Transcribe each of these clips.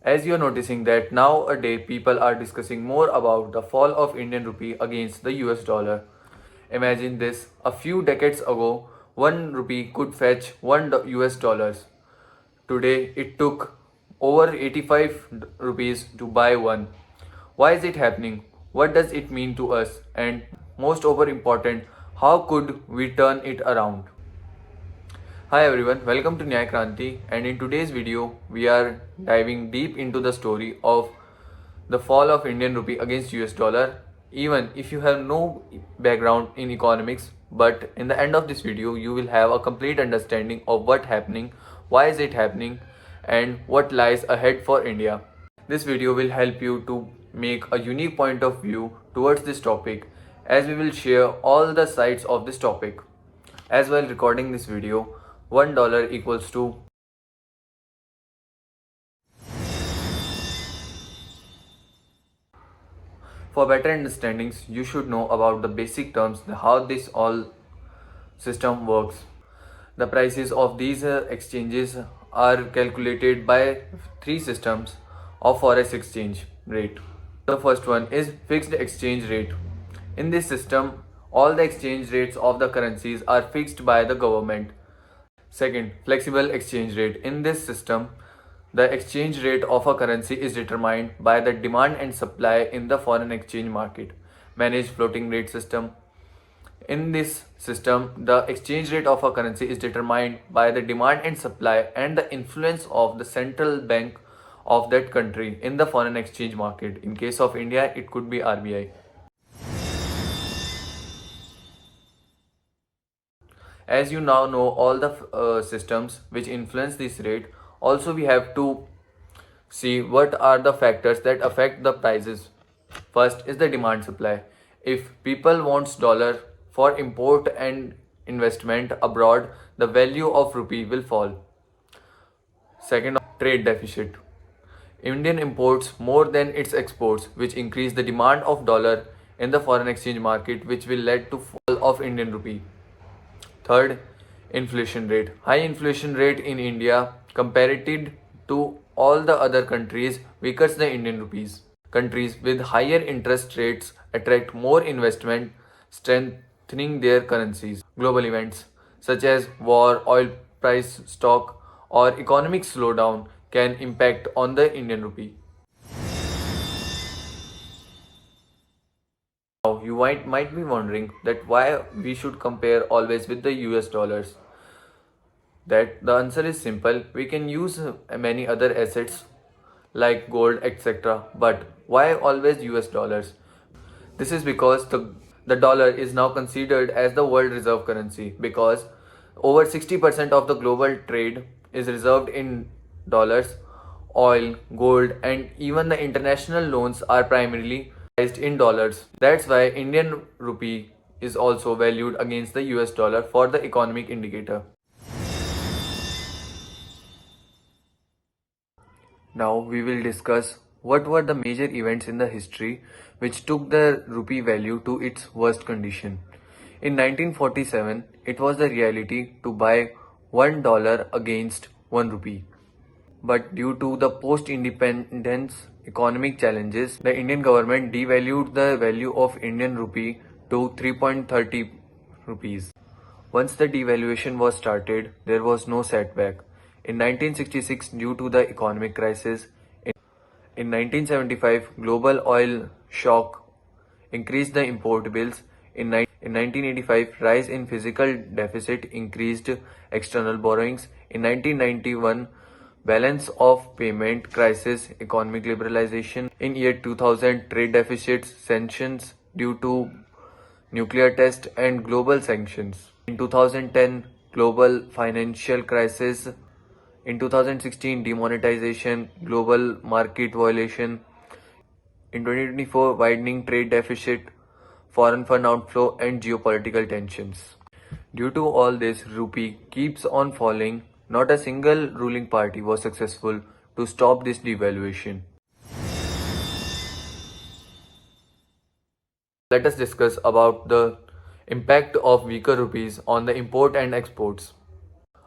As you are noticing that nowadays people are discussing more about the fall of Indian rupee against the US dollar. Imagine this, a few decades ago, 1 rupee could fetch 1 US dollars. Today it took over 85 rupees to buy one. Why is it happening? What does it mean to us? And most over important, how could we turn it around? Hi everyone, welcome to Nyay Kranti, and in today's video we are diving deep into the story of the fall of Indian rupee against US dollar. Even if you have no background in economics, but in the end of this video you will have a complete understanding of what happening, why is it happening, and what lies ahead for India. This video will help you to make a unique point of view towards this topic, as we will share all the sides of this topic. As well, recording this video, $1 equals to. For better understandings, you should know about the basic terms, how this all system works. The prices of these exchanges are calculated by three systems of forex exchange rate. The first one is fixed exchange rate. In this system, all the exchange rates of the currencies are fixed by the government. Second, flexible exchange rate. In this system, the exchange rate of a currency is determined by the demand and supply in the foreign exchange market. Managed floating rate system. In this system, the exchange rate of a currency is determined by the demand and supply and the influence of the central bank of that country in the foreign exchange market. In case of India, it could be RBI. As you now know all the systems which influence this rate, also we have to see what are the factors that affect the prices. First is the demand supply. If people wants dollar for import and investment abroad, the value of rupee will fall. Second, trade deficit. Indian imports more than its exports, which increase the demand of dollar in the foreign exchange market, which will lead to fall of Indian rupee. Third, inflation rate. High inflation rate in India comparative to all the other countries weakens the Indian rupees. Countries with higher interest rates attract more investment, strengthening their currencies. Global events such as war, oil price stock, or economic slowdown can impact on the Indian rupee. Now, you might be wondering that why we should compare always with the US dollars. That the answer is simple. We can use many other assets like gold, etc. But why always US dollars? This is because the dollar is now considered as the world reserve currency, because over 60% of the global trade is reserved in dollars. Oil, gold, and even the international loans are primarily priced in dollars. That's why Indian rupee is also valued against the US dollar for the economic indicator. Now we will discuss what were the major events in the history which took the rupee value to its worst condition. In 1947, it was the reality to buy $1 against 1 rupee. But due to the post-independence economic challenges, the Indian government devalued the value of Indian rupee to 3.30 rupees. Once the devaluation was started, there was no setback. In 1966, due to the economic crisis, in 1975, global oil shock increased the import bills. In 1985, rise in fiscal deficit increased external borrowings. In 1991, balance of payment crisis, economic liberalization. In year 2000, trade deficits, sanctions due to nuclear test and global sanctions. In 2010, global financial crisis. In 2016, demonetization, global market violation. In 2024, widening trade deficit, foreign fund outflow, and geopolitical tensions. Due to all this, rupee keeps on falling. Not a single ruling party was successful to stop this devaluation. Let us discuss about the impact of weaker rupees on the import and exports.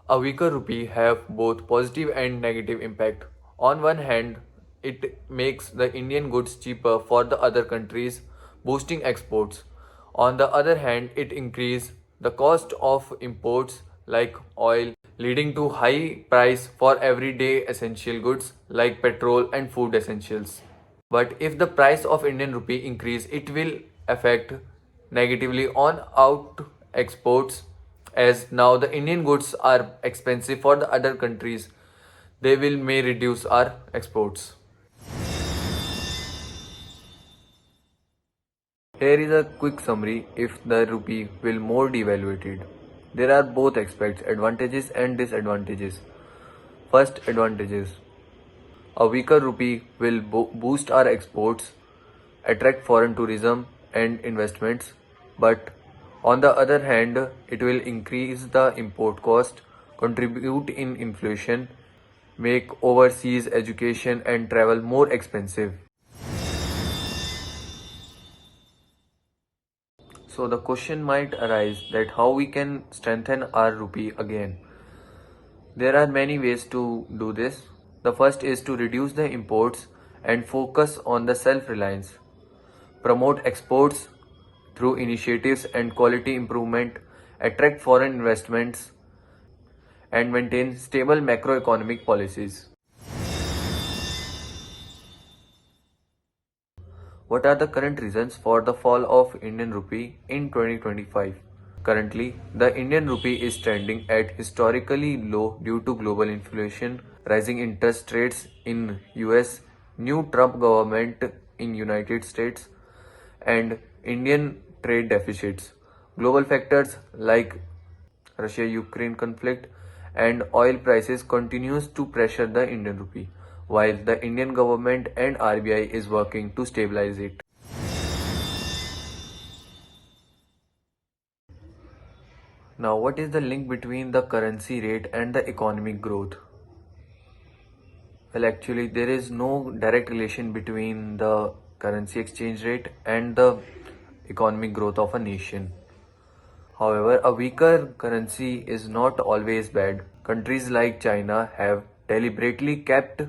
A weaker rupee have both positive and negative impact. On one hand, it makes the Indian goods cheaper for the other countries, boosting exports. On the other hand, it increases the cost of imports like oil, leading to high price for everyday essential goods like petrol and food essentials. But if the price of Indian rupee increase, it will affect negatively on out exports, as now the Indian goods are expensive for the other countries. They will may reduce our exports. Here is a quick summary if the rupee will more devaluated. There are both aspects, advantages and disadvantages. First, advantages. A weaker rupee will boost our exports, attract foreign tourism and investments, but on the other hand, it will increase the import cost, contribute in inflation, make overseas education and travel more expensive. So the question might arise that how we can strengthen our rupee again. There are many ways to do this. The first is to reduce the imports and focus on the self-reliance. Promote exports through initiatives and quality improvement, attract foreign investments, and maintain stable macroeconomic policies. What are the current reasons for the fall of Indian rupee in 2025? Currently, the Indian rupee is trending at historically low due to global inflation, rising interest rates in US, new Trump government in United States, and Indian trade deficits. Global factors like Russia-Ukraine conflict and oil prices continues to pressure the Indian rupee, while the Indian government and RBI is working to stabilize it. Now, what is the link between the currency rate and the economic growth? Well, actually, there is no direct relation between the currency exchange rate and the economic growth of a nation. However, a weaker currency is not always bad. Countries like China have deliberately kept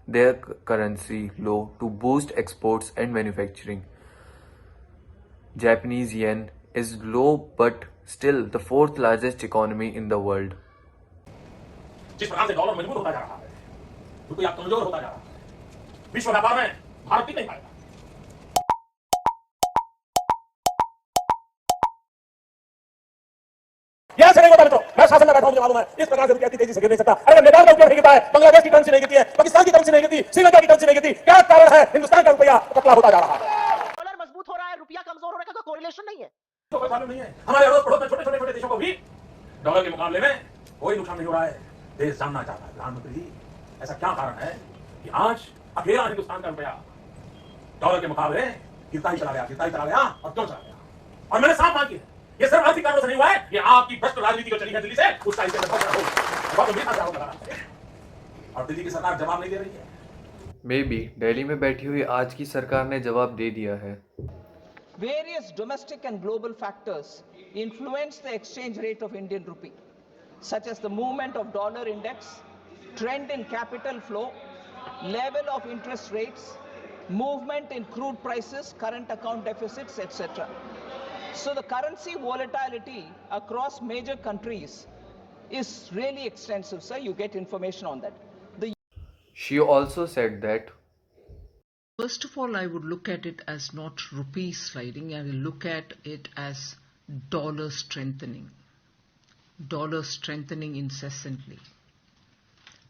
their currency low to boost exports and manufacturing. Japanese yen is low but still the fourth largest economy in the world. जिस प्रकार से dollar मजबूत होता जा रहा है, रुपया कमजोर होता जा रहा है, विश्व व्यापार में भारत टिक नहीं पाएगा। यह ऐसे नहीं होता मित्रों, मैं शासन में बैठा हूं, मुझे मालूम है इस प्रकार से रुपया इतनी तेजी से गिर नहीं सकता। अरे नेपाल का रुपया नहीं गिरता है, बांग्लादेश की करेंसी नहीं गिरती है, पाकिस्तान की करेंसी नहीं गिरती, श्रीलंका की करेंसी नहीं गिरती। क्या कारण है? हिंदुस्तान का रुपया पतला होता जा रहा है। डॉलर मजबूत हो रहा है, रुपया कमजोर होने का कोई कोरिलेशन नहीं है। तो कोई मालूम नहीं है, हमारे अड़ोस पड़ोस में छोटे छोटे देशों को भी डॉलर के मुकाबले में कोई नुकसान नहीं हो रहा है। देश जानना चाहता है प्रधानमंत्री जी, ऐसा क्या कारण है कि आज अकेला हिंदुस्तान का रुपया डॉलर के मुकाबले गिरता ही चला गया और क्यों चला गया? और मैंने साफ बात की है, ये सिर्फ आर्थिक कारणों से नहीं हुआ है, ये आपकी भ्रष्ट राजनीति जो चली है दिल्ली से, उसका इससे बहुत गंभीर आरोप लगा रहा है और दिल्ली की सरकार जवाब नहीं दे रही है। मे बी दिल्ली में बैठी हुई आज की सरकार ने जवाब दे दिया है। Various domestic and global factors influence the exchange rate of Indian rupee, such as the movement of dollar index, trend in capital flow, level of interest rates, movement in crude prices, current account deficits, etc. So the currency volatility across major countries is really extensive, sir. You get information on that. She also said that First of all, I would look at it as not rupee sliding. I will look at it as dollar strengthening incessantly.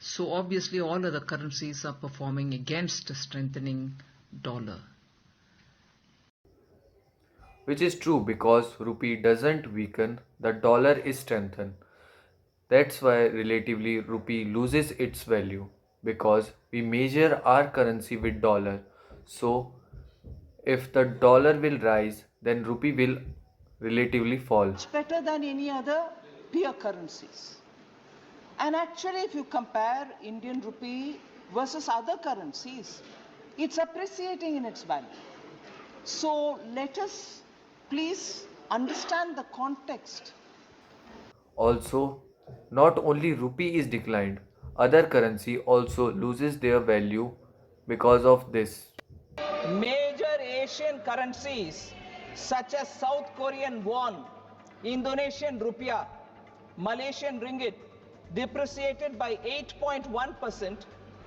So obviously all other currencies are performing against a strengthening dollar. which is true because rupee doesn't weaken, the dollar is strengthened. That's why relatively rupee loses its value because we measure our currency with dollar. So if the dollar will rise, then rupee will relatively fall. It's better than any other peer currencies. And actually, if you compare Indian rupee versus other currencies, it's appreciating in its value. So let us please understand the context. Also, not only rupee is declined, other currency also loses their value Because of this, Major Asian currencies such as South Korean won, Indonesian rupiah, Malaysian ringgit depreciated by 8.1%,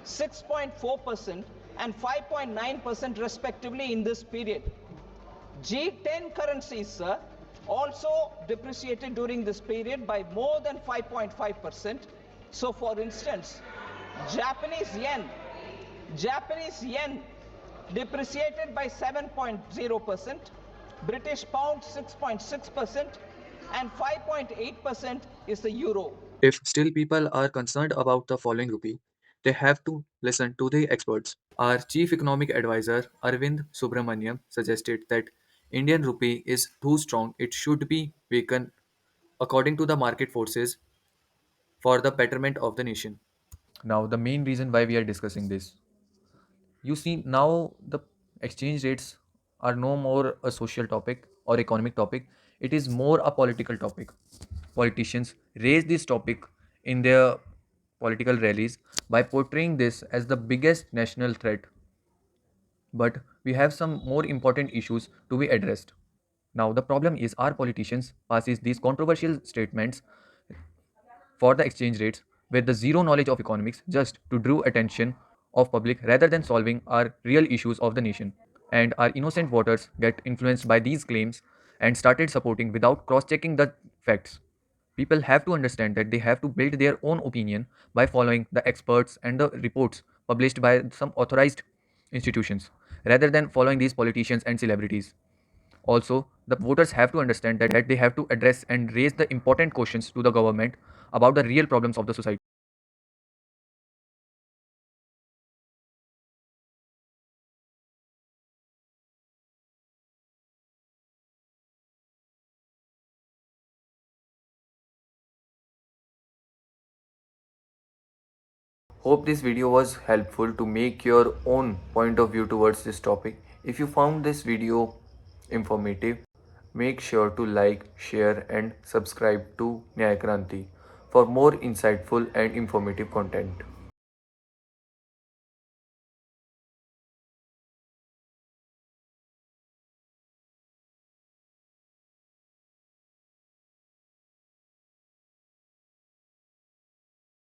6.4%, and 5.9% respectively in this period. G10 currencies, sir, also depreciated during this period by more than 5.5%. So, for instance, Japanese yen depreciated by 7.0%, British pound 6.6%, and 5.8% is the euro. if still people are concerned about the falling rupee, they have to listen to the experts. Our chief economic advisor Arvind Subramaniam suggested that Indian rupee is too strong, it should be weakened according to the market forces for the betterment of the nation. Now, the main reason why we are discussing this, you see, now the exchange rates are no more a social topic or economic topic, it is more a political topic. Politicians raise this topic in their political rallies by portraying this as the biggest national threat. But we have some more important issues to be addressed. Now, the problem is our politicians passes these controversial statements for the exchange rates with the zero knowledge of economics just to draw attention of public rather than solving our real issues of the nation. And our innocent voters get influenced by these claims and started supporting without cross-checking the facts. People have to understand that they have to build their own opinion by following the experts and the reports published by some authorized institutions rather than following these politicians and celebrities. Also, the voters have to understand that they have to address and raise the important questions to the government about the real problems of the society. Hope this video was helpful to make your own point of view towards this topic. If you found this video informative, make sure to like, share and subscribe to Nyayakranti for more insightful and informative content.